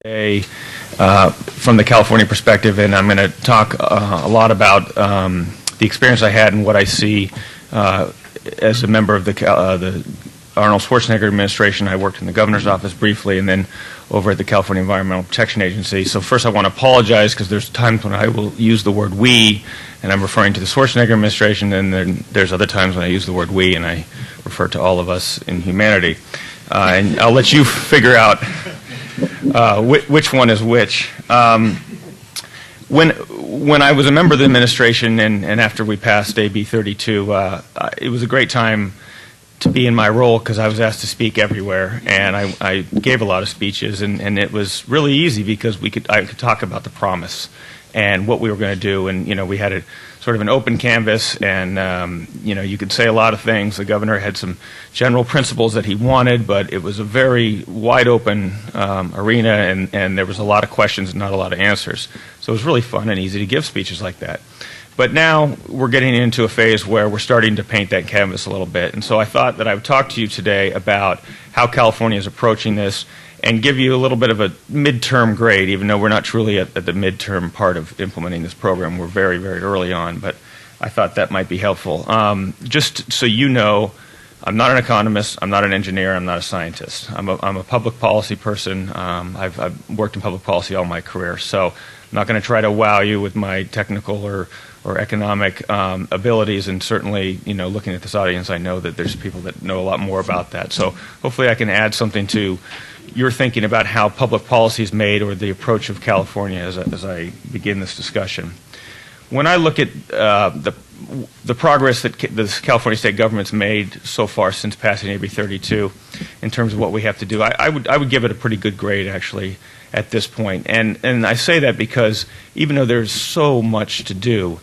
today from the California perspective, and I'm going to talk a lot about the experience I had and what I see as a member of the Arnold Schwarzenegger administration. I worked in the governor's office briefly, and then over at the California Environmental Protection Agency. So first I want to apologize because there's times when I will use the word we, and I'm referring to the Schwarzenegger administration, and then there's other times when I use the word we, and I refer to all of us in humanity. And I'll let you figure out which one is which. When I was a member of the administration and after we passed AB 32, it was a great time to be in my role because I was asked to speak everywhere, and I gave a lot of speeches, and it was really easy because I could talk about the promise and what we were going to do, and we had a sort of an open canvas, and you could say a lot of things. The governor had some general principles that he wanted, but it was a very wide open arena, and there was a lot of questions and not a lot of answers. So it was really fun and easy to give speeches like that. But now we're getting into a phase where we're starting to paint that canvas a little bit, and so I thought that I would talk to you today about how California is approaching this and give you a little bit of a midterm grade, even though we're not truly at the midterm part of implementing this program. We're very, very early on, but I thought that might be helpful. Just so you know, I'm not an economist, I'm not an engineer, I'm not a scientist. I'm a public policy person. I've worked in public policy all my career, so I'm not going to try to wow you with my technical or economic abilities, and certainly, looking at this audience, I know that there's people that know a lot more about that. So hopefully I can add something to your thinking about how public policy is made or the approach of California as I begin this discussion. When I look at the progress that the California state government's made so far since passing AB 32 in terms of what we have to do, I would give it a pretty good grade, actually, at this point. And I say that because even though there's so much to do,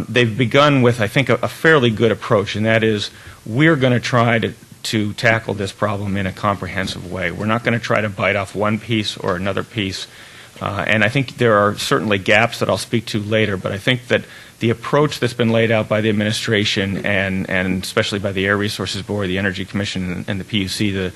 they've begun with, I think, a fairly good approach, and that is we're going to try to tackle this problem in a comprehensive way. We're not going to try to bite off one piece or another piece. And I think there are certainly gaps that I'll speak to later, but I think that the approach that's been laid out by the administration and especially by the Air Resources Board, the Energy Commission, and the PUC, the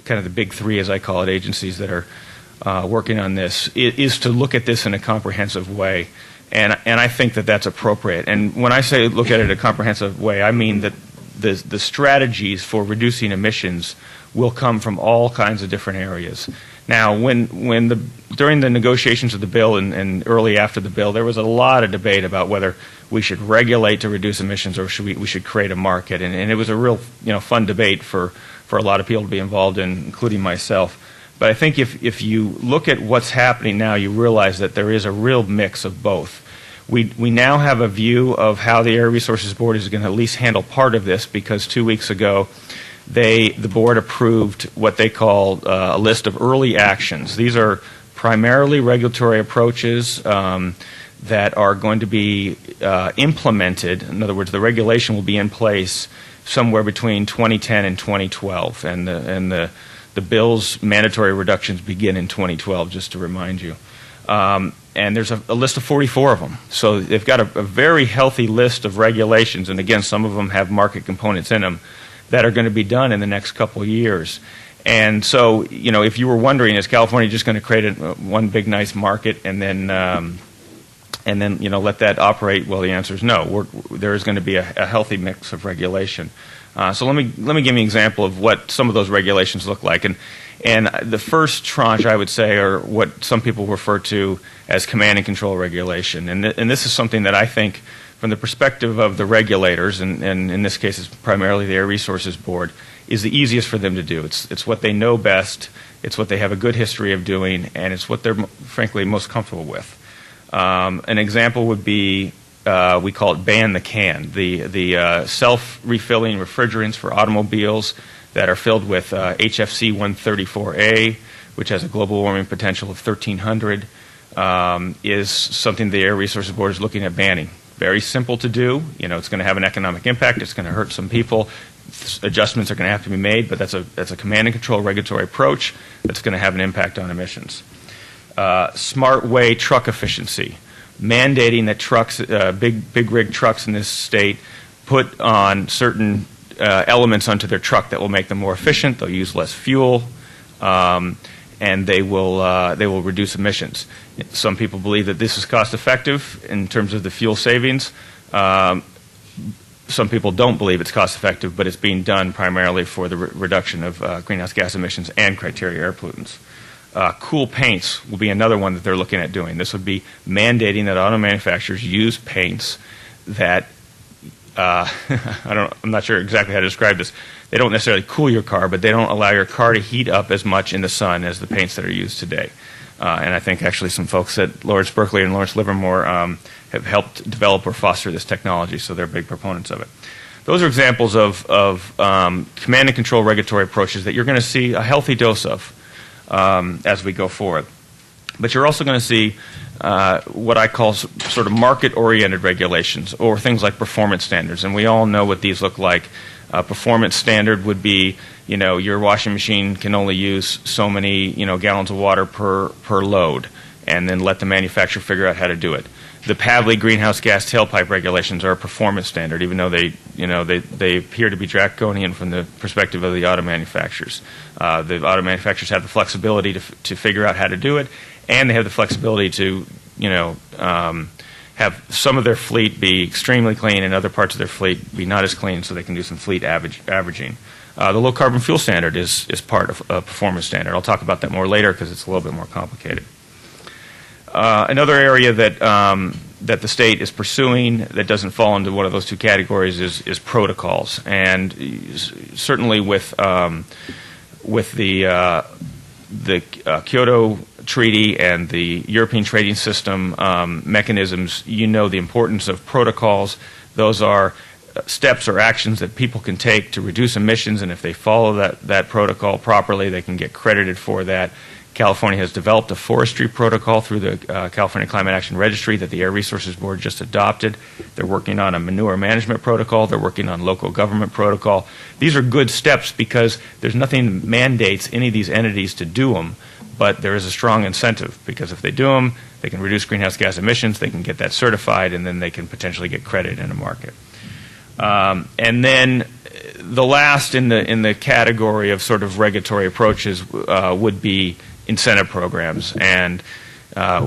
kind of the big three, as I call it, agencies that are working on this, is to look at this in a comprehensive way. And I think that that's appropriate. And when I say look at it in a comprehensive way, I mean that the strategies for reducing emissions will come from all kinds of different areas. Now, during the negotiations of the bill and early after the bill, there was a lot of debate about whether we should regulate to reduce emissions or we should create a market, and it was a real fun debate for a lot of people to be involved in, including myself. But I think if you look at what's happening now, you realize that there is a real mix of both. We now have a view of how the Air Resources Board is going to at least handle part of this, because 2 weeks ago the board approved what they call a list of early actions. These are primarily regulatory approaches that are going to be implemented. In other words, the regulation will be in place somewhere between 2010 and 2012, and the bill's mandatory reductions begin in 2012, just to remind you. And there's a list of 44 of them. So they've got a very healthy list of regulations, and again, some of them have market components in them, that are going to be done in the next couple of years. And so, if you were wondering, is California just going to create one big nice market and then let that operate? Well, the answer is no. There is going to be a healthy mix of regulation. So let me give you an example of what some of those regulations look like. And the first tranche, I would say, are what some people refer to as command and control regulation. And this is something that I think, from the perspective of the regulators, and in this case it's primarily the Air Resources Board, is the easiest for them to do. It's what they know best, it's what they have a good history of doing, and it's what they're frankly most comfortable with. An example would be, we call it ban the can, the self-refilling refrigerants for automobiles that are filled with HFC 134A, which has a global warming potential of 1,300, is something the Air Resources Board is looking at banning. Very simple to do. It's going to have an economic impact. It's going to hurt some people. Adjustments are going to have to be made, but that's a command and control regulatory approach that's going to have an impact on emissions. Smart way truck efficiency, mandating that trucks, big rig trucks in this state, put on certain elements onto their truck that will make them more efficient. They'll use less fuel. and they will reduce emissions. Some people believe that this is cost effective in terms of the fuel savings. Some people don't believe it's cost effective, but it's being done primarily for the reduction of greenhouse gas emissions and criteria air pollutants. Cool paints will be another one that they're looking at doing. This would be mandating that auto manufacturers use paints that I'm not sure exactly how to describe this. They don't necessarily cool your car, but they don't allow your car to heat up as much in the sun as the paints that are used today. And I think actually some folks at Lawrence Berkeley and Lawrence Livermore have helped develop or foster this technology, so they're big proponents of it. Those are examples of command and control regulatory approaches that you're going to see a healthy dose of as we go forward. But you're also going to see what I call sort of market-oriented regulations, or things like performance standards. And we all know what these look like. Performance standard would be, your washing machine can only use so many, gallons of water per load, and then let the manufacturer figure out how to do it. The Pavley greenhouse gas tailpipe regulations are a performance standard, even though they appear to be draconian from the perspective of the auto manufacturers. The auto manufacturers have the flexibility to figure out how to do it, and they have the flexibility to, have some of their fleet be extremely clean and other parts of their fleet be not as clean, so they can do some fleet averaging. The low carbon fuel standard is part of a performance standard. I'll talk about that more later because it's a little bit more complicated. Another area that the state is pursuing that doesn't fall into one of those two categories is protocols, and certainly with the Kyoto Treaty and the European trading system mechanisms, the importance of protocols. Those are steps or actions that people can take to reduce emissions, and if they follow that protocol properly, they can get credited for that. California has developed a forestry protocol through the California Climate Action Registry that the Air Resources Board just adopted. They're working on a manure management protocol. They're working on local government protocol. These are good steps because there's nothing that mandates any of these entities to do them, but there is a strong incentive because if they do them, they can reduce greenhouse gas emissions, they can get that certified, and then they can potentially get credit in a market. And then the last in the category of sort of regulatory approaches would be incentive programs, and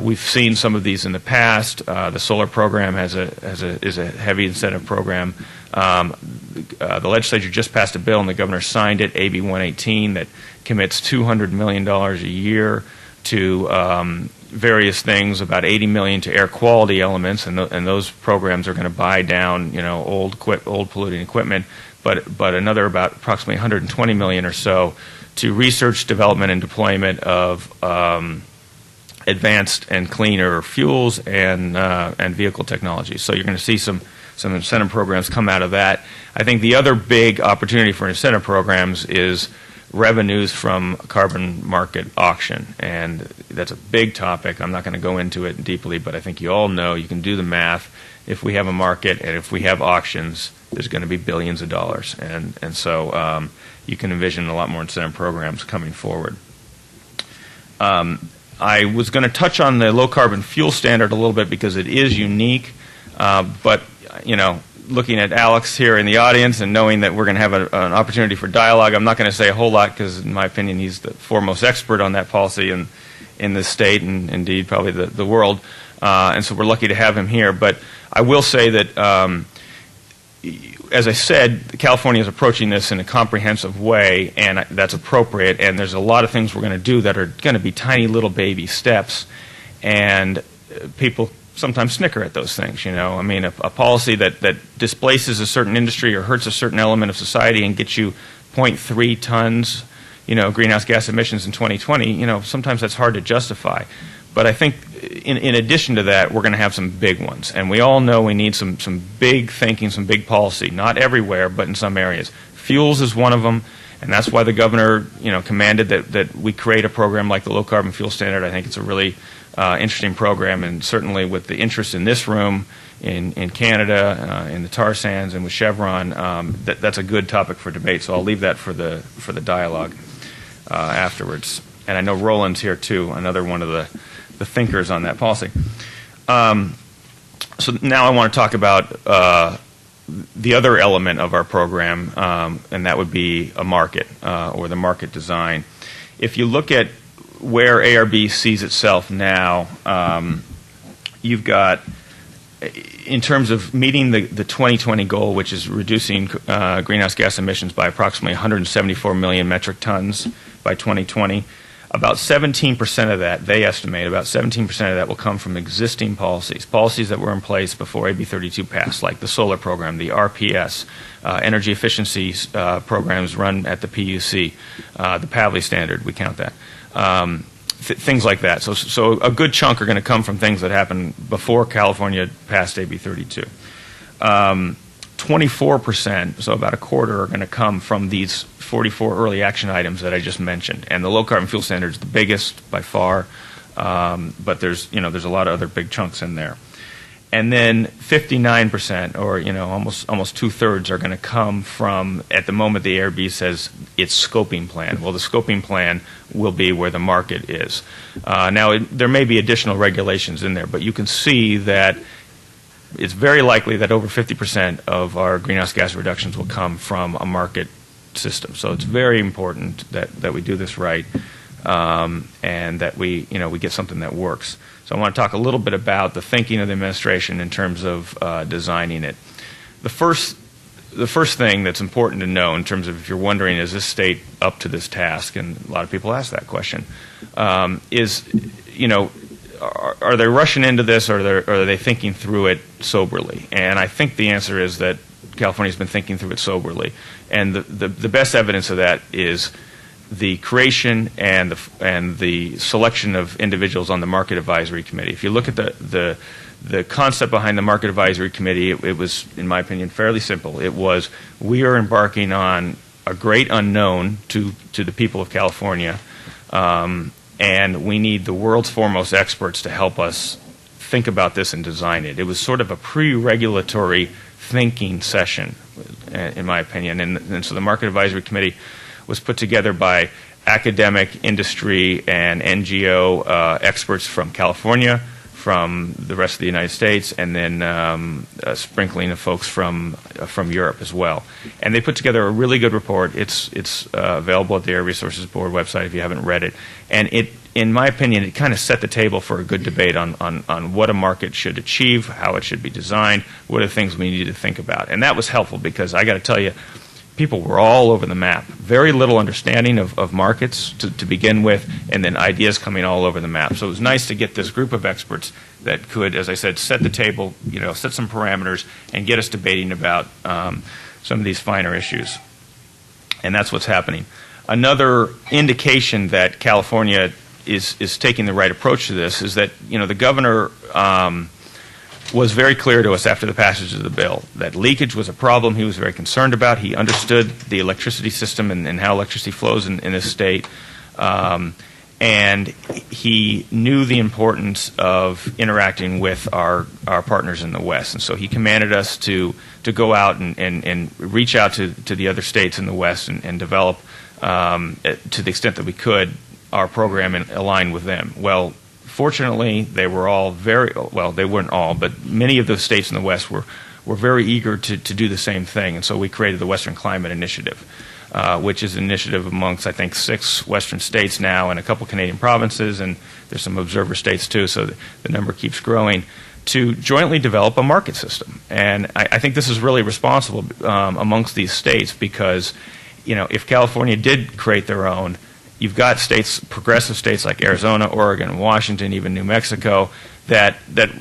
we've seen some of these in the past. The solar program is a heavy incentive program. The legislature just passed a bill, and the governor signed it, AB 118, that commits $200 million a year to various things, about $80 million to air quality elements, and those programs are going to buy down old polluting equipment, but another about approximately $120 million or so to research, development, and deployment of advanced and cleaner fuels and vehicle technologies. So you're going to see some incentive programs come out of that. I think the other big opportunity for incentive programs is revenues from carbon market auction, and that's a big topic. I'm not going to go into it deeply, but I think you all know, you can do the math. If we have a market and if we have auctions, there's going to be billions of dollars, and so you can envision a lot more incentive programs coming forward. I was going to touch on the low carbon fuel standard a little bit because it is unique, but looking at Alex here in the audience and knowing that we're going to have an opportunity for dialogue, I'm not going to say a whole lot because, in my opinion, he's the foremost expert on that policy in this state and indeed probably the world, and so we're lucky to have him here. But I will say that, as I said, California is approaching this in a comprehensive way, and that's appropriate, and there's a lot of things we're going to do that are going to be tiny little baby steps, and people sometimes snicker at those things. I mean, a policy that displaces a certain industry or hurts a certain element of society and gets you 0.3 tons, greenhouse gas emissions in 2020, sometimes that's hard to justify. But I think in addition to that, we're going to have some big ones. And we all know we need some big thinking, some big policy, not everywhere, but in some areas. Fuels is one of them, and that's why the governor, commanded that we create a program like the Low Carbon Fuel Standard. I think it's a really interesting program, and certainly with the interest in this room, in Canada, in the tar sands, and with Chevron, that's a good topic for debate. So I'll leave that for the dialogue afterwards. And I know Roland's here too, another one of the thinkers on that policy. So now I want to talk about the other element of our program, and that would be a market or the market design. If you look at where ARB sees itself now, you've got, in terms of meeting the 2020 goal, which is reducing greenhouse gas emissions by approximately 174 million metric tons by 2020, about 17% of that, they estimate, about 17% of that will come from existing policies that were in place before AB 32 passed, like the solar program, the RPS, energy efficiency programs run at the PUC, the PAVLI standard, we count that. Things like that. So a good chunk are going to come from things that happened before California passed AB 32. 24%, so about a quarter, are going to come from these 44 early action items that I just mentioned. And the low carbon fuel standard is the biggest by far, but there's a lot of other big chunks in there. And then 59%, or almost 2/3, are going to come from, at the moment the ARB says, its scoping plan. Well, the scoping plan will be where the market is. Now, there may be additional regulations in there, but you can see that it's very likely that over 50% of our greenhouse gas reductions will come from a market system. So it's very important that we do this right, and that we get something that works. So I want to talk a little bit about the thinking of the administration in terms of designing it. The first thing that's important to know, in terms of if you're wondering, is this state up to this task, and a lot of people ask that question, is, are they rushing into this, or are they thinking through it soberly? And I think the answer is that California's been thinking through it soberly. And the best evidence of that is the creation and the selection of individuals on the Market Advisory Committee. If you look at the concept behind the Market Advisory Committee, it was, in my opinion, fairly simple. It was, we are embarking on a great unknown to the people of California, and we need the world's foremost experts to help us think about this and design it. It was sort of a pre-regulatory thinking session, in my opinion. And so the Market Advisory Committee was put together by academic, industry, and NGO experts from California, from the rest of the United States, and then a sprinkling of folks from Europe as well. And they put together a really good report. It's available at the Air Resources Board website if you haven't read it. And in my opinion, it kind of set the table for a good debate on what a market should achieve, how it should be designed, what are the things we need to think about. And that was helpful because I got to tell you, people were all over the map. Very little understanding of markets to begin with, and then ideas coming all over the map. So it was nice to get this group of experts that could, as I said, set the table, set some parameters, and get us debating about some of these finer issues. And that's what's happening. Another indication that California is taking the right approach to this is that, the governor was very clear to us after the passage of the bill that leakage was a problem he was very concerned about. He understood the electricity system and how electricity flows in this state. And he knew the importance of interacting with our partners in the West. And so he commanded us to go out and reach out to the other states in the West and develop, to the extent that we could, our program and align with them. Well, fortunately, they were all they weren't all, but many of the states in the West were very eager to do the same thing. And so we created the Western Climate Initiative, which is an initiative amongst, I think, 6 Western states now and a couple Canadian provinces, and there's some observer states too, so the number keeps growing, to jointly develop a market system. And I think this is really responsible amongst these states because, if California did create their own, you've got states, progressive states like Arizona, Oregon, Washington, even New Mexico, that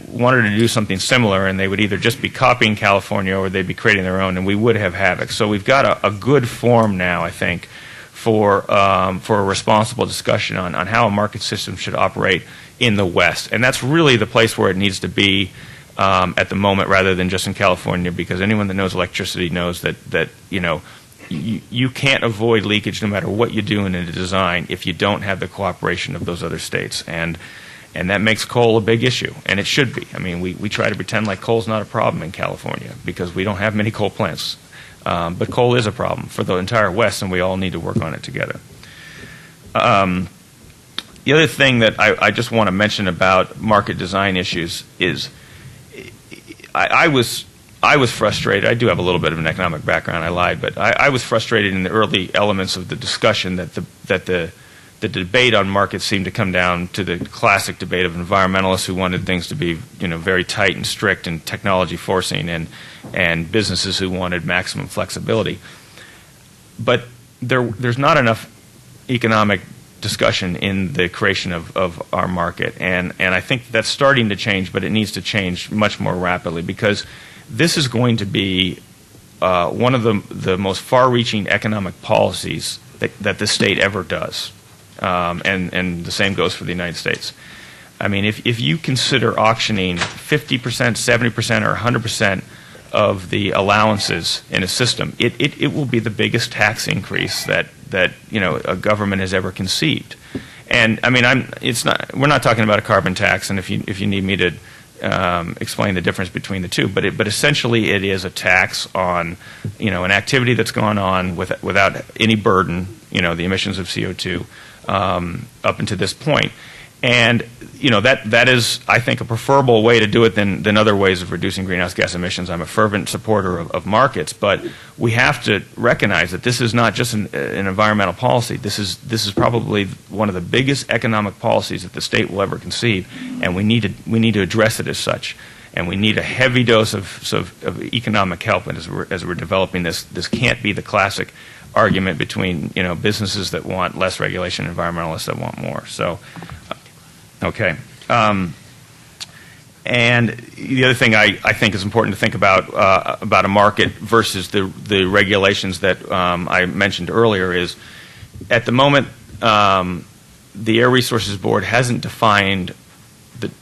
wanted to do something similar, and they would either just be copying California or they'd be creating their own, and we would have havoc. So we've got a good form now, I think, for a responsible discussion on how a market system should operate in the West. And that's really the place where it needs to be at the moment, rather than just in California, because anyone that knows electricity knows that you can't avoid leakage no matter what you do in a design if you don't have the cooperation of those other states. And that makes coal a big issue, and it should be. I mean, we try to pretend like coal's not a problem in California because we don't have many coal plants. But coal is a problem for the entire West, and we all need to work on it together. The other thing that I just want to mention about market design issues is I was frustrated. I do have a little bit of an economic background. I lied, but I was frustrated in the early elements of the discussion that the the debate on markets seemed to come down to the classic debate of environmentalists who wanted things to be, very tight and strict and technology forcing, and businesses who wanted maximum flexibility. But there's not enough economic discussion in the creation of our market, and I think that's starting to change, but it needs to change much more rapidly, because this is going to be one of the most far-reaching economic policies that this state ever does, and the same goes for the United States. I mean, if you consider auctioning 50%, 70%, or 100% of the allowances in a system, it will be the biggest tax increase that a government has ever conceived. And I mean, we're not talking about a carbon tax, and if you need me to explain the difference between the two, but essentially it is a tax on an activity that's gone on without any burden, the emissions of CO2 up until this point. And that is, I think, a preferable way to do it than other ways of reducing greenhouse gas emissions. I'm a fervent supporter of markets, but we have to recognize that this is not just an environmental policy. This is probably one of the biggest economic policies that the state will ever conceive, and we need to address it as such. And we need a heavy dose of economic help. And as we're developing this can't be the classic argument between businesses that want less regulation and environmentalists that want more. So. Okay. And the other thing I think is important to think about a market versus the regulations that I mentioned earlier is, at the moment, the Air Resources Board hasn't defined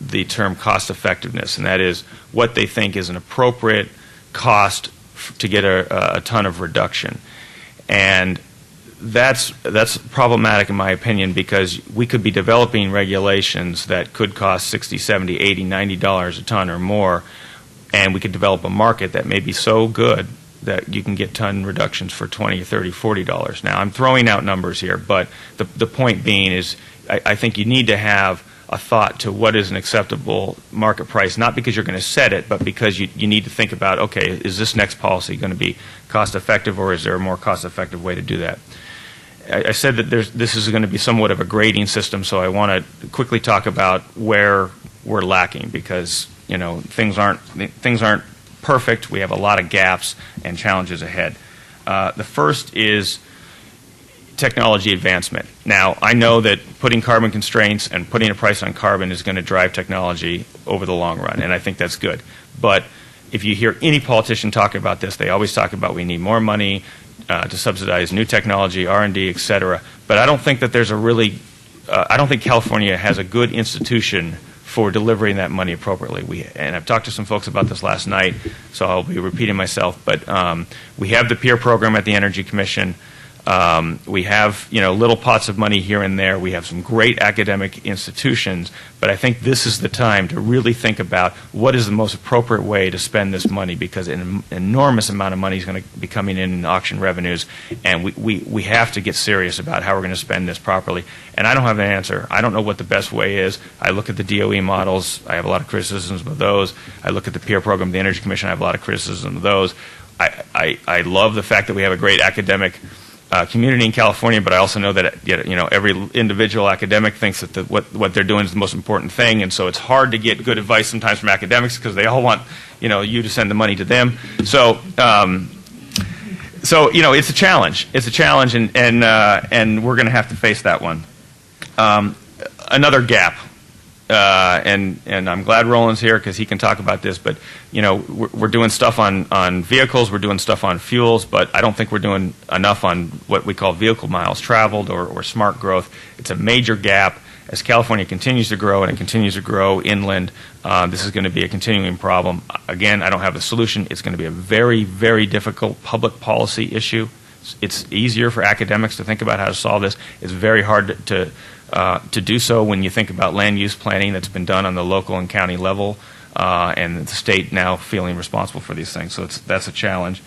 the term cost effectiveness, and that is what they think is an appropriate cost to get a ton of reduction. And that's problematic in my opinion, because we could be developing regulations that could cost $60, $70, $80, $90 a ton or more, and we could develop a market that may be so good that you can get ton reductions for $20, $30, $40. Now, I'm throwing out numbers here, but the point being is I think you need to have a thought to what is an acceptable market price, not because you're going to set it, but because you need to think about, okay, is this next policy going to be cost effective, or is there a more cost effective way to do that? I said that this is going to be somewhat of a grading system, so I want to quickly talk about where we're lacking, because things aren't perfect. We have a lot of gaps and challenges ahead. The first is technology advancement. Now, I know that putting carbon constraints and putting a price on carbon is going to drive technology over the long run, and I think that's good. But if you hear any politician talk about this, they always talk about we need more money to subsidize new technology, R&D, et cetera. But I don't think that there's I don't think California has a good institution for delivering that money appropriately. And I've talked to some folks about this last night, so I'll be repeating myself. But we have the peer program at the Energy Commission. We have little pots of money here and there. We have some great academic institutions, but I think this is the time to really think about what is the most appropriate way to spend this money, because an enormous amount of money is going to be coming in auction revenues, and we have to get serious about how we're going to spend this properly. And I don't have an answer. I don't know what the best way is. I look at the DOE models. I have a lot of criticisms of those. I look at the peer program, the Energy Commission. I have a lot of criticism of those. I love the fact that we have a great academic community in California, but I also know that every individual academic thinks that what they're doing is the most important thing, and so it's hard to get good advice sometimes from academics because they all want you to send the money to them. So it's a challenge. It's a challenge, and we're going to have to face that one. Another gap. And I'm glad Roland's here because he can talk about this. But we're doing stuff on vehicles, we're doing stuff on fuels, but I don't think we're doing enough on what we call vehicle miles traveled or smart growth. It's a major gap. As California continues to grow and it continues to grow inland, this is going to be a continuing problem. Again, I don't have a solution. It's going to be a very, very difficult public policy issue. It's easier for academics to think about how to solve this. It's very hard to do so when you think about land use planning that's been done on the local and county level, and the state now feeling responsible for these things. So that's a challenge.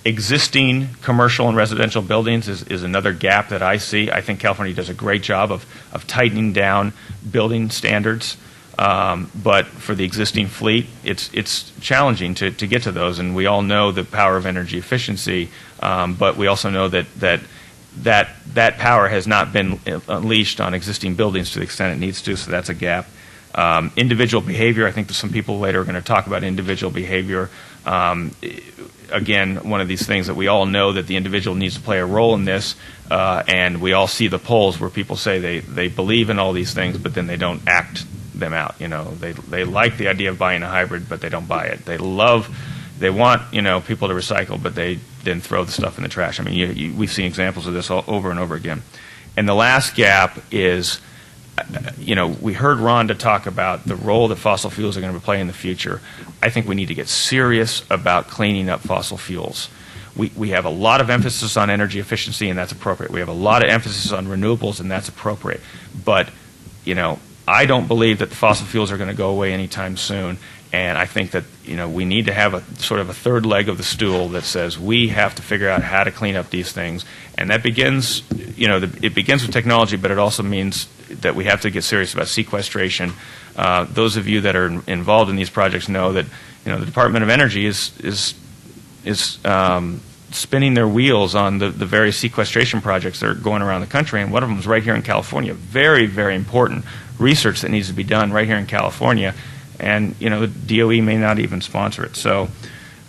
Existing commercial and residential buildings is another gap that I see. I think California does a great job of tightening down building standards, but for the existing fleet, it's challenging to get to those. And we all know the power of energy efficiency, but we also know that that power has not been unleashed on existing buildings to the extent it needs to, so that's a gap. Individual behavior, I think that some people later are going to talk about individual behavior. Again, one of these things that we all know that the individual needs to play a role in this, and we all see the polls where people say they believe in all these things, but then they don't act them out. They like the idea of buying a hybrid, but they don't buy it. They want people to recycle, but they then throw the stuff in the trash. I mean, we've seen examples of this over and over again. And the last gap is, we heard Rhonda talk about the role that fossil fuels are going to play in the future. I think we need to get serious about cleaning up fossil fuels. We have a lot of emphasis on energy efficiency, and that's appropriate. We have a lot of emphasis on renewables, and that's appropriate. But, I don't believe that the fossil fuels are going to go away anytime soon. And I think that we need to have a sort of a third leg of the stool that says we have to figure out how to clean up these things, and that begins it begins with technology, but it also means that we have to get serious about sequestration. Those of you that are involved in these projects know that the Department of Energy is spinning their wheels on the various sequestration projects that are going around the country, and one of them is right here in California. Very, very important research that needs to be done right here in California. And the DOE may not even sponsor it. So,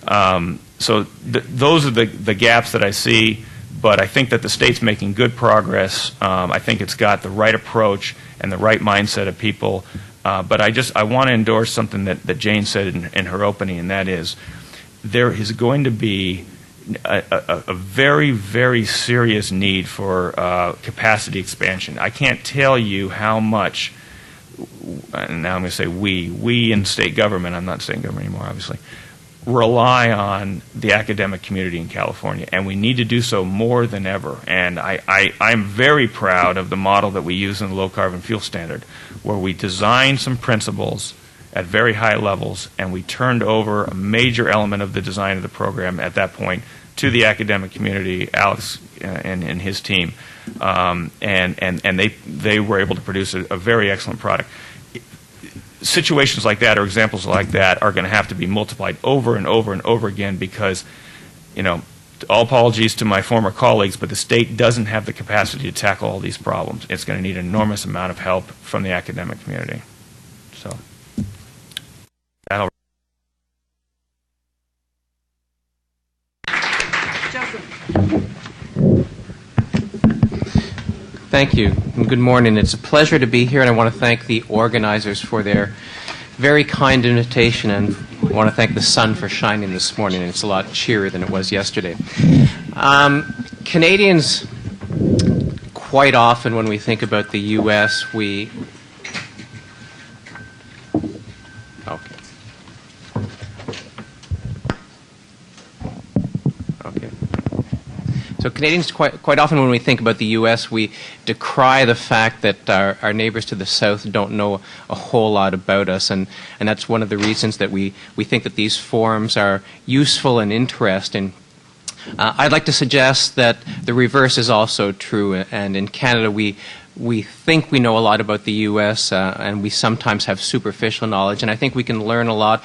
those are the gaps that I see. But I think that the state's making good progress. I think it's got the right approach and the right mindset of people. But I want to endorse something that Jane said in her opening, and that is there is going to be a very, very serious need for capacity expansion. I can't tell you how much. And now I'm going to say we in state government, I'm not state government anymore, obviously, rely on the academic community in California, and we need to do so more than ever. And I'm very proud of the model that we use in the low carbon fuel standard, where we designed some principles at very high levels, and we turned over a major element of the design of the program at that point to the academic community, Alex and his team. And they were able to produce a very excellent product. Situations like that or examples like that are going to have to be multiplied over and over and over again because, all apologies to my former colleagues, but the state doesn't have the capacity to tackle all these problems. It's going to need an enormous amount of help from the academic community. So that'll. Thank you, and good morning. It's a pleasure to be here, and I want to thank the organizers for their very kind invitation, and I want to thank the sun for shining this morning. It's a lot cheerier than it was yesterday. Canadians, quite often when we think about the U.S., Okay. So Canadians, quite often when we think about the U.S., we decry the fact that our neighbors to the south don't know a whole lot about us, and that's one of the reasons that we think that these forums are useful and interesting. I'd like to suggest that the reverse is also true, and in Canada we think we know a lot about the U.S., and we sometimes have superficial knowledge, and I think we can learn a lot.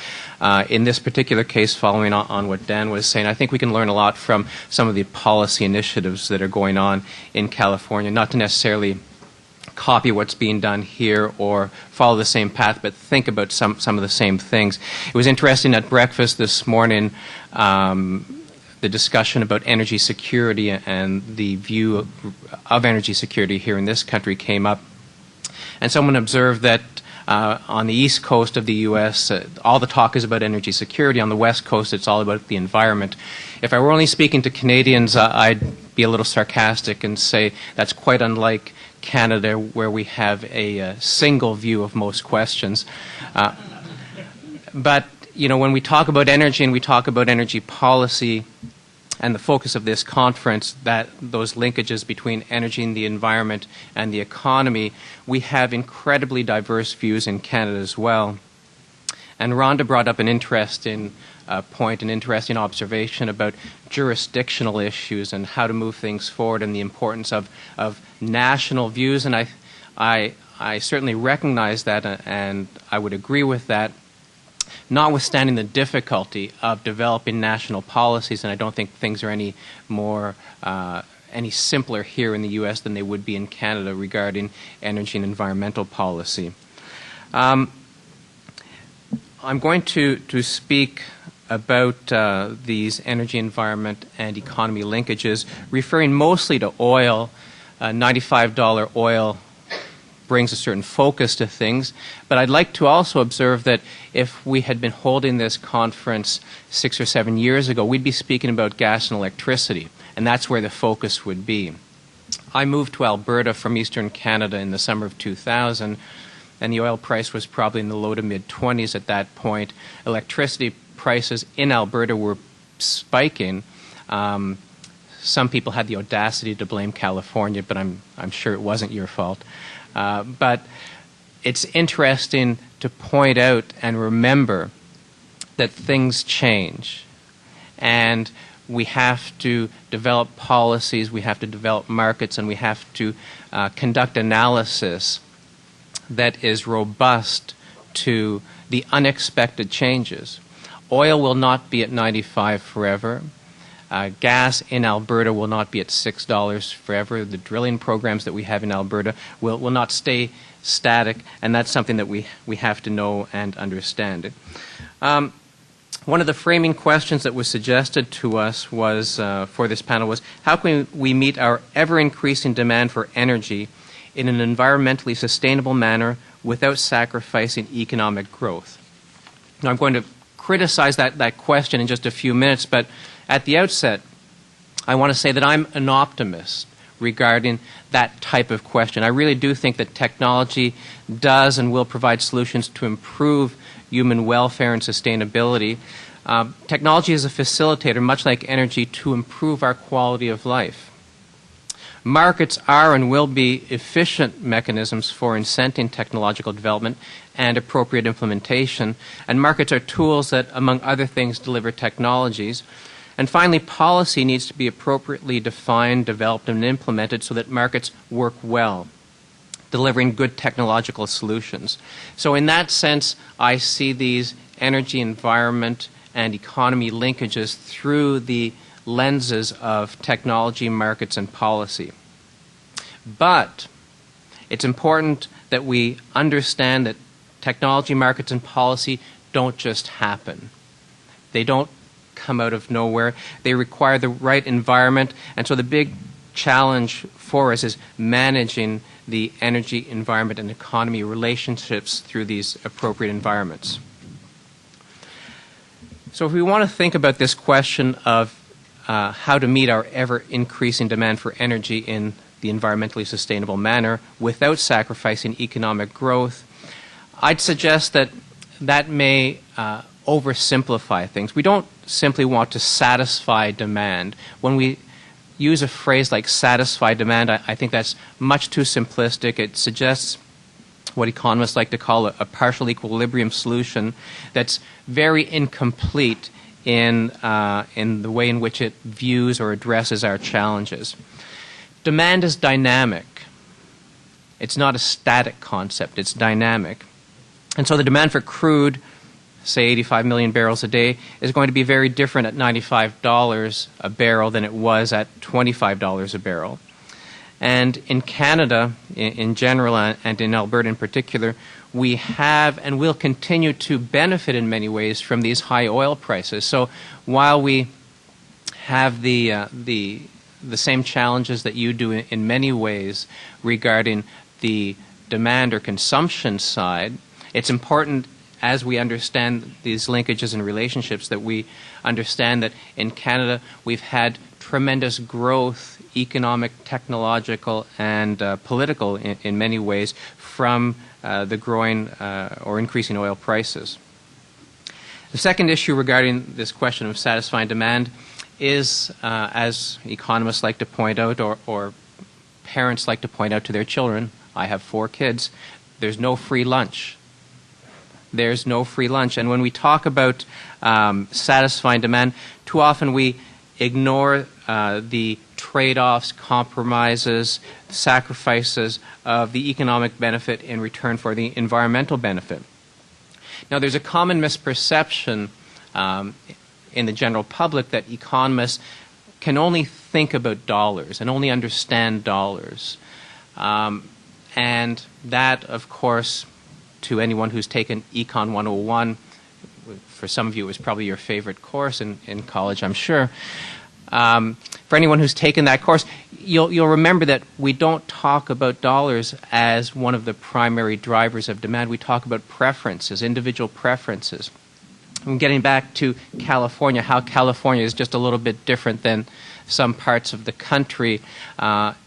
In this particular case, following on what Dan was saying, I think we can learn a lot from some of the policy initiatives that are going on in California, not to necessarily copy what's being done here or follow the same path, but think about some of the same things. It was interesting at breakfast this morning, the discussion about energy security and the view of energy security here in this country came up. And someone observed that on the east coast of the U.S., all the talk is about energy security. On the west coast, it's all about the environment. If I were only speaking to Canadians, I'd be a little sarcastic and say that's quite unlike Canada, where we have a single view of most questions. But when we talk about energy and we talk about energy policy, and the focus of this conference, that those linkages between energy and the environment and the economy, we have incredibly diverse views in Canada as well. And Rhonda brought up an interesting point, an interesting observation about jurisdictional issues and how to move things forward and the importance of national views. And I certainly recognize that, and I would agree with that. Notwithstanding the difficulty of developing national policies, and I don't think things are any more any simpler here in the U.S. than they would be in Canada regarding energy and environmental policy. I'm going to speak about these energy, environment, and economy linkages, referring mostly to oil. $95 oil brings a certain focus to things, but I'd like to also observe that if we had been holding this conference 6 or 7 years ago, we'd be speaking about gas and electricity, and that's where the focus would be. I moved to Alberta from Eastern Canada in the summer of 2000, and the oil price was probably in the low to mid-20s at that point. Electricity prices in Alberta were spiking. Some people had the audacity to blame California, but I'm sure it wasn't your fault. But it's interesting to point out and remember that things change, and we have to develop policies, we have to develop markets, and we have to conduct analysis that is robust to the unexpected changes. Oil will not be at 95 forever. Gas in Alberta will not be at $6 forever. The drilling programs that we have in Alberta will not stay static, and that's something that we have to know and understand. One of the framing questions that was suggested to us was, for this panel, was how can we meet our ever-increasing demand for energy in an environmentally sustainable manner without sacrificing economic growth? Now, I'm going to criticize that question in just a few minutes, but at the outset, I want to say that I'm an optimist regarding that type of question. I really do think that technology does and will provide solutions to improve human welfare and sustainability. Technology is a facilitator, much like energy, to improve our quality of life. Markets are and will be efficient mechanisms for incenting technological development and appropriate implementation, and markets are tools that, among other things, deliver technologies. And finally, policy needs to be appropriately defined, developed, and implemented so that markets work well, delivering good technological solutions. So in that sense, I see these energy, environment, and economy linkages through the lenses of technology, markets, and policy. But it's important that we understand that technology, markets, and policy don't just happen. They don't come out of nowhere. They require the right environment, and so the big challenge for us is managing the energy, environment, and economy relationships through these appropriate environments. So if we want to think about this question of how to meet our ever-increasing demand for energy in the environmentally sustainable manner without sacrificing economic growth, I'd suggest that that may oversimplify things. We don't simply want to satisfy demand. When we use a phrase like satisfy demand, I think that's much too simplistic. It suggests what economists like to call a partial equilibrium solution that's very incomplete in the way in which it views or addresses our challenges. Demand is dynamic. It's not a static concept. It's dynamic. And so the demand for crude, say 85 million barrels a day, is going to be very different at $95 a barrel than it was at $25 a barrel. And in Canada, in general, and in Alberta in particular, we have and will continue to benefit in many ways from these high oil prices. So while we have the same challenges that you do in many ways regarding the demand or consumption side, it's important, as we understand these linkages and relationships, that we understand that in Canada we've had tremendous growth, economic, technological, and political in many ways from the growing or increasing oil prices. The second issue regarding this question of satisfying demand is, as economists like to point out, or parents like to point out to their children, I have 4 kids, there's no free lunch. There's no free lunch. And when we talk about satisfying demand, too often we ignore the trade-offs, compromises, sacrifices of the economic benefit in return for the environmental benefit. Now, there's a common misperception in the general public that economists can only think about dollars and only understand dollars. And that, of course, to anyone who's taken Econ 101, for some of you it was probably your favorite course in college, I'm sure. For anyone who's taken that course, you'll remember that we don't talk about dollars as one of the primary drivers of demand. We talk about preferences, individual preferences. I'm getting back to California, how California is just a little bit different than some parts of the country.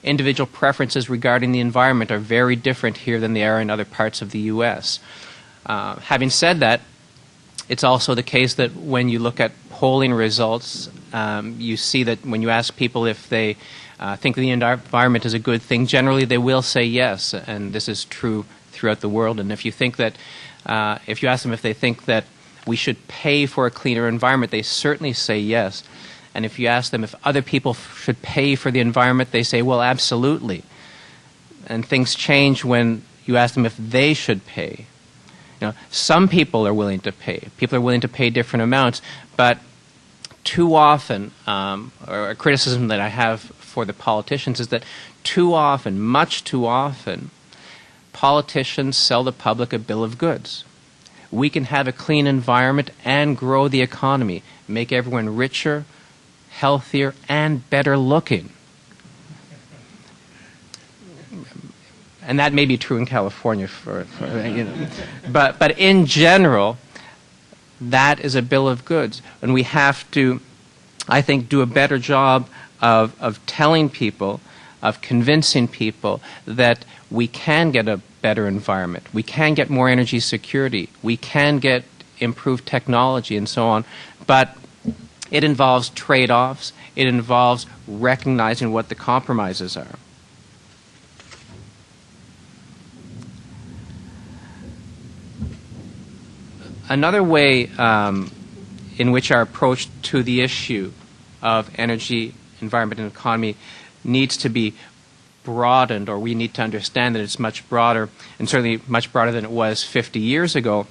Individual preferences regarding the environment are very different here than they are in other parts of the U.S. Having said that, it's also the case that when you look at polling results, you see that when you ask people if they think the environment is a good thing, generally they will say yes, and this is true throughout the world. And if you think that, if you ask them if they think that we should pay for a cleaner environment, they certainly say yes. And if you ask them if other people should pay for the environment, they say, well, absolutely. And things change when you ask them if they should pay. You know, some people are willing to pay. People are willing to pay different amounts, but too often, or a criticism that I have for the politicians is that too often, much too often, politicians sell the public a bill of goods. We can have a clean environment and grow the economy, make everyone richer, healthier, and better looking. And that may be true in California, but in general, that is a bill of goods. And we have to, I think, do a better job of telling people, of convincing people that we can get a better environment, we can get more energy security, we can get improved technology and so on, but it involves trade-offs, it involves recognizing what the compromises are. Another way in which our approach to the issue of energy, environment, and economy needs to be broadened, or we need to understand that it's much broader, and certainly much broader than it was 50 years ago,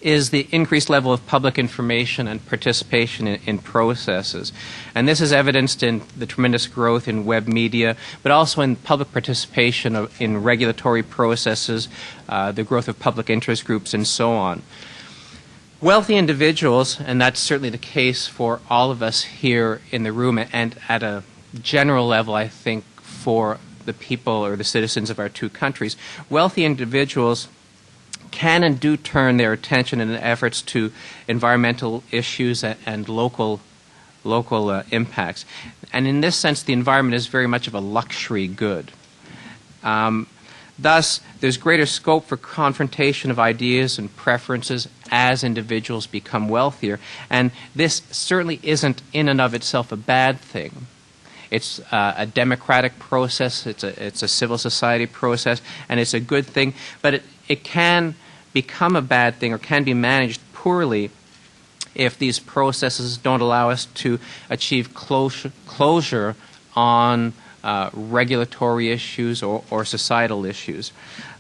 is the increased level of public information and participation in processes. And this is evidenced in the tremendous growth in web media, but also in public participation in regulatory processes, the growth of public interest groups, and so on. Wealthy individuals, and that's certainly the case for all of us here in the room, and at a general level, I think, for the people or the citizens of our two countries, wealthy individuals can and do turn their attention in efforts to environmental issues and local impacts. And in this sense, the environment is very much of a luxury good. Thus, there's greater scope for confrontation of ideas and preferences as individuals become wealthier. And this certainly isn't in and of itself a bad thing. It's a democratic process, it's a civil society process, and it's a good thing. But it can become a bad thing or can be managed poorly if these processes don't allow us to achieve closure on regulatory issues or societal issues.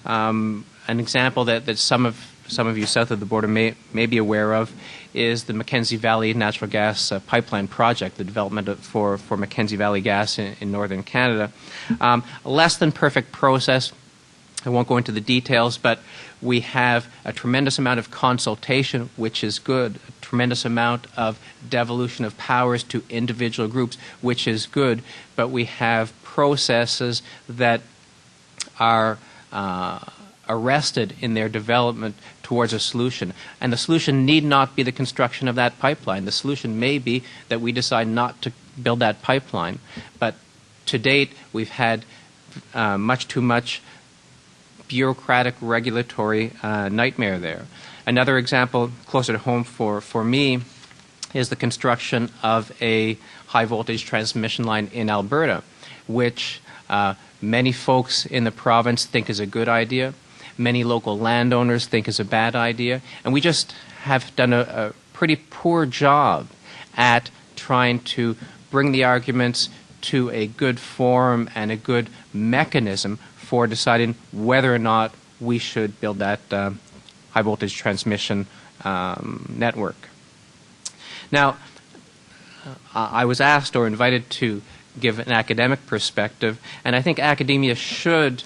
An example that some of you south of the border may be aware of is the Mackenzie Valley natural gas pipeline project, the development for Mackenzie Valley gas in northern Canada. A less than perfect process. I won't go into the details, but we have a tremendous amount of consultation, which is good, a tremendous amount of devolution of powers to individual groups, which is good, but we have processes that are arrested in their development towards a solution. And the solution need not be the construction of that pipeline. The solution may be that we decide not to build that pipeline. But to date, we've had much too much bureaucratic regulatory nightmare there. Another example closer to home for me is the construction of a high voltage transmission line in Alberta, which many folks in the province think is a good idea. Many local landowners think is a bad idea. And we just have done a pretty poor job at trying to bring the arguments to a good forum and a good mechanism for deciding whether or not we should build that high voltage transmission network. Now, I was asked or invited to give an academic perspective, and I think academia should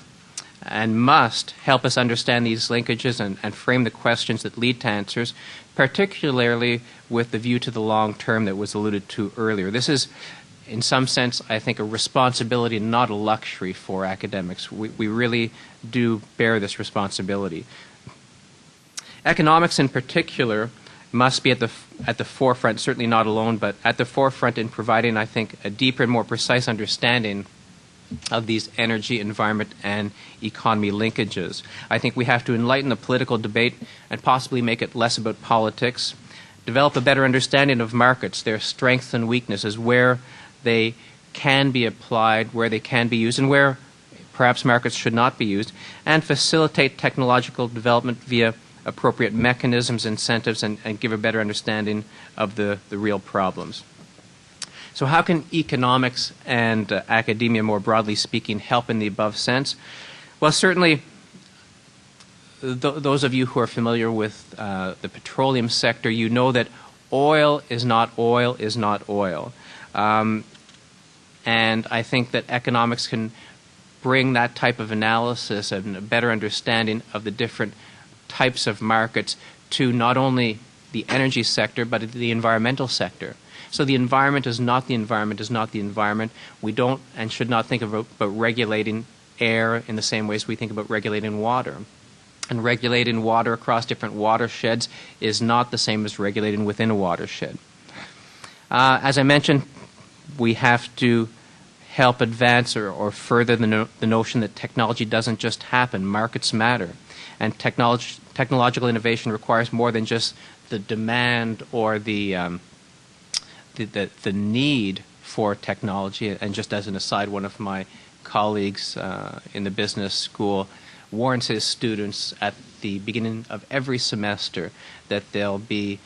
and must help us understand these linkages and frame the questions that lead to answers, particularly with the view to the long term that was alluded to earlier. This is, in some sense, I think, a responsibility and not a luxury for academics. We really do bear this responsibility. Economics in particular must be at the forefront, certainly not alone, but at the forefront in providing, I think, a deeper and more precise understanding of these energy, environment, and economy linkages. I think we have to enlighten the political debate and possibly make it less about politics, develop a better understanding of markets, their strengths and weaknesses, where they can be applied, where they can be used, and where perhaps markets should not be used, and facilitate technological development via appropriate mechanisms, incentives, and give a better understanding of the real problems. So how can economics and academia, more broadly speaking, help in the above sense? Well, certainly those of you who are familiar with the petroleum sector, you know that oil is not oil is not oil. And I think that economics can bring that type of analysis and a better understanding of the different types of markets to not only the energy sector, but the environmental sector. So the environment is not the environment is not the environment. We don't and should not think about regulating air in the same ways we think about regulating water. And regulating water across different watersheds is not the same as regulating within a watershed. As I mentioned, we have to help advance or further the notion that technology doesn't just happen. Markets matter. And technological innovation requires more than just the demand or the need for technology. And just as an aside, one of my colleagues in the business school warns his students at the beginning of every semester that they'll be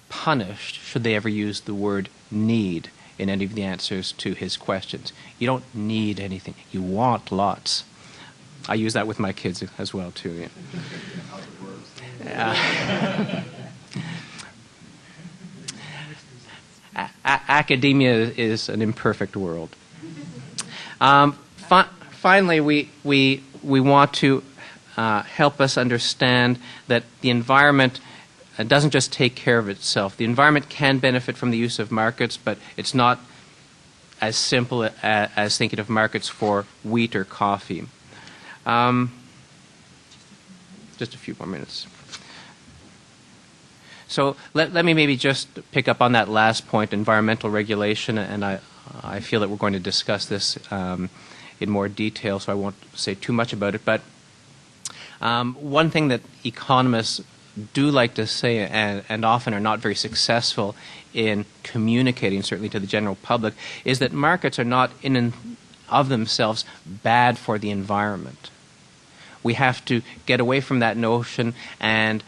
punished should they ever use the word need in any of the answers to his questions. You don't need anything. You want lots. I use that with my kids as well, too. Yeah. Academia is an imperfect world. Finally, we want to help us understand that the environment doesn't just take care of itself. The environment can benefit from the use of markets, but it's not as simple as thinking of markets for wheat or coffee. Just a few more minutes. So let me maybe just pick up on that last point, environmental regulation, and I feel that we're going to discuss this in more detail, so I won't say too much about it. But one thing that economists do like to say, and often are not very successful in communicating, certainly to the general public, is that markets are not in and of themselves bad for the environment. We have to get away from that notion and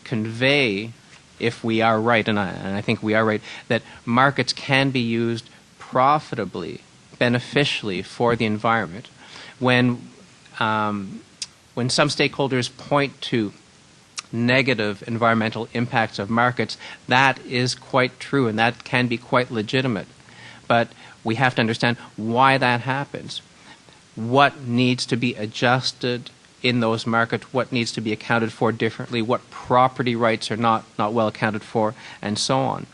convey, if we are right, and I think we are right, that markets can be used profitably, beneficially for the environment. When some stakeholders point to negative environmental impacts of markets, that is quite true and that can be quite legitimate. But we have to understand why that happens. What needs to be adjusted in those markets, what needs to be accounted for differently, what property rights are not well accounted for, and so on.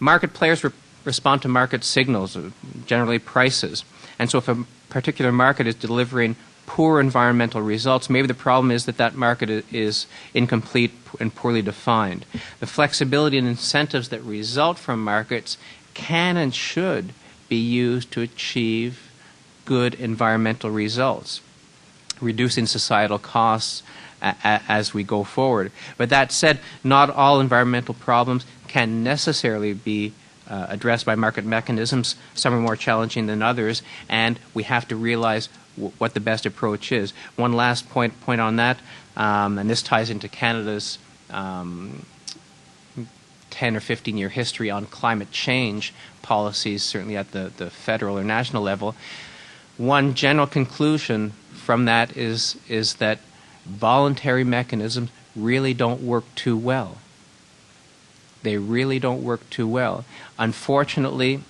Market players respond to market signals, generally prices. And so if a particular market is delivering poor environmental results, maybe the problem is that market is incomplete and poorly defined. The flexibility and incentives that result from markets can and should be used to achieve good environmental results, reducing societal costs as we go forward. But that said, not all environmental problems can necessarily be addressed by market mechanisms. Some are more challenging than others, and we have to realize what the best approach is. One last point on that, and this ties into Canada's 10 or 15-year history on climate change policies, certainly at the federal or national level. One general conclusion from that is that voluntary mechanisms really don't work too well. They really don't work too well. Unfortunately,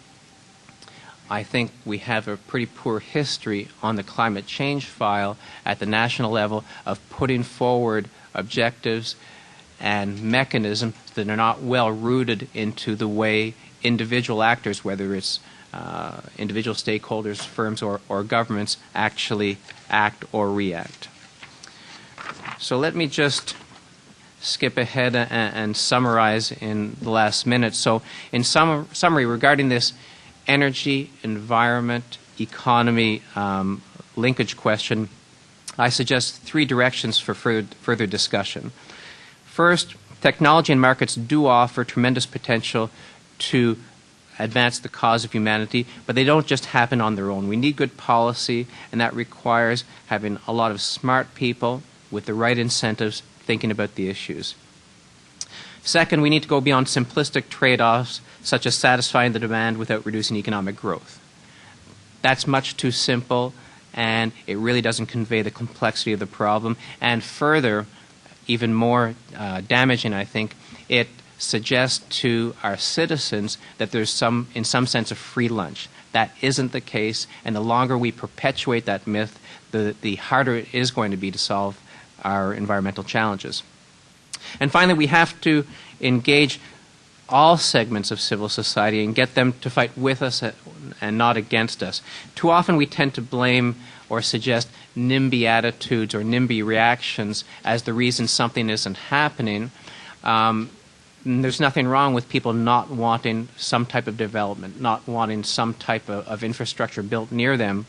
I think we have a pretty poor history on the climate change file at the national level of putting forward objectives and mechanisms that are not well rooted into the way individual actors, whether it's individual stakeholders, firms, or governments, actually act or react. So let me just skip ahead and summarize in the last minute. So in summary, regarding this energy, environment, economy linkage question, I suggest 3 directions for further discussion. First, technology and markets do offer tremendous potential to advance the cause of humanity, but they don't just happen on their own. We need good policy, and that requires having a lot of smart people with the right incentives thinking about the issues. Second, we need to go beyond simplistic trade-offs, such as satisfying the demand without reducing economic growth. That's much too simple, and it really doesn't convey the complexity of the problem. And further, even more damaging, I think, it suggests to our citizens that there's in some sense, a free lunch. That isn't the case, and the longer we perpetuate that myth, the harder it is going to be to solve our environmental challenges. And finally, we have to engage all segments of civil society and get them to fight with us and not against us. Too often we tend to blame or suggest NIMBY attitudes or NIMBY reactions as the reason something isn't happening. There's nothing wrong with people not wanting some type of development, not wanting some type of infrastructure built near them,